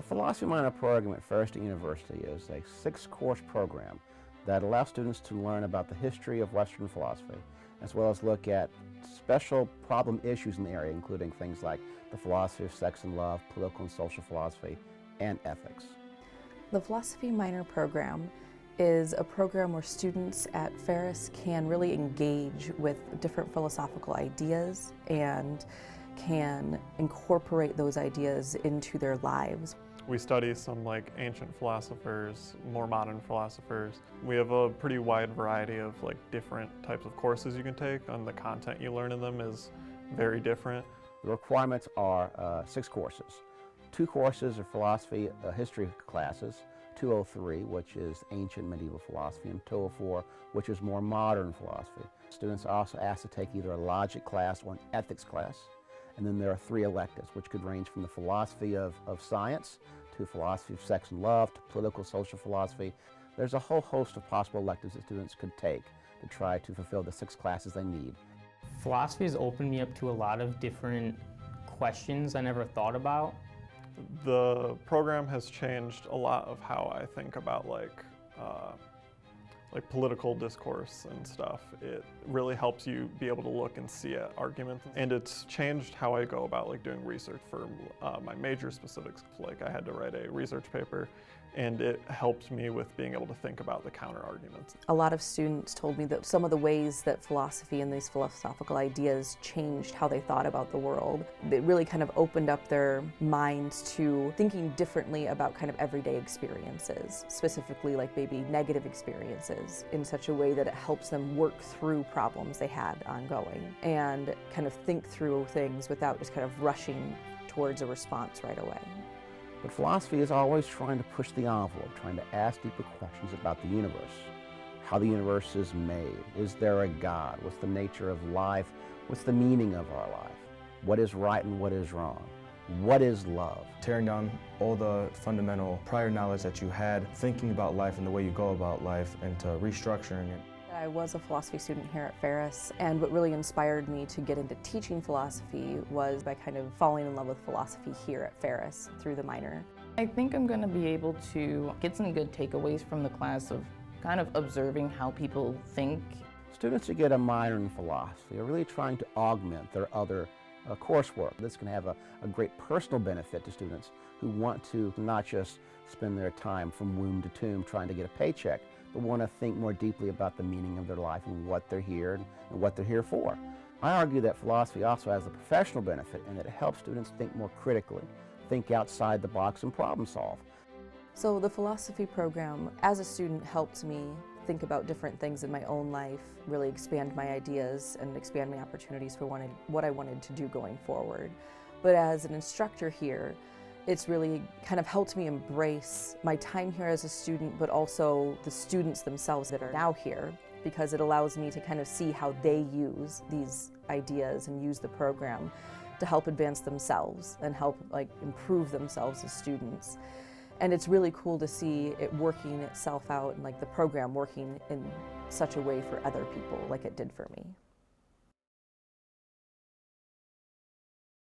The philosophy minor program at Ferris University is a 6-course program that allows students to learn about the history of Western philosophy, as well as look at special problem issues in the area, including things like the philosophy of sex and love, political and social philosophy, and ethics. The philosophy minor program is a program where students at Ferris can really engage with different philosophical ideas and can incorporate those ideas into their lives. We study some ancient philosophers, more modern philosophers. We have a pretty wide variety of different types of courses you can take, and the content you learn in them is very different. The requirements are 6 courses. 2 courses are philosophy history classes, 203, which is ancient medieval philosophy, and 204, which is more modern philosophy. Students are also asked to take either a logic class or an ethics class. And then there are 3 electives, which could range from the philosophy of science to philosophy of sex and love to political social philosophy. There's a whole host of possible electives that students could take to try to fulfill the 6 classes they need. Philosophy has opened me up to a lot of different questions I never thought about. The program has changed a lot of how I think about political discourse and stuff. It really helps you be able to look and see at arguments, and it's changed how I go about doing research for my major specifics. I had to write a research paper, and it helped me with being able to think about the counter arguments. A lot of students told me that some of the ways that philosophy and these philosophical ideas changed how they thought about the world. It really kind of opened up their minds to thinking differently about kind of everyday experiences, specifically maybe negative experiences, in such a way that it helps them work through problems they had ongoing and kind of think through things without just kind of rushing towards a response right away. But philosophy is always trying to push the envelope, trying to ask deeper questions about the universe. How the universe is made. Is there a God? What's the nature of life? What's the meaning of our life? What is right and what is wrong? What is love? Tearing down all the fundamental prior knowledge that you had, thinking about life and the way you go about life, and to restructuring it. I was a philosophy student here at Ferris, and what really inspired me to get into teaching philosophy was by kind of falling in love with philosophy here at Ferris through the minor. I think I'm going to be able to get some good takeaways from the class of kind of observing how people think. Students who get a minor in philosophy are really trying to augment their other coursework. This can have a great personal benefit to students who want to not just spend their time from womb to tomb trying to get a paycheck, but want to think more deeply about the meaning of their life and what they're here and what they're here for. I argue that philosophy also has a professional benefit in that it helps students think more critically, think outside the box, and problem solve. So the philosophy program, as a student, helped me think about different things in my own life, really expand my ideas and expand my opportunities for what I wanted to do going forward. But as an instructor here, it's really kind of helped me embrace my time here as a student, but also the students themselves that are now here, because it allows me to kind of see how they use these ideas and use the program to help advance themselves and help improve themselves as students. And it's really cool to see it working itself out and the program working in such a way for other people like it did for me.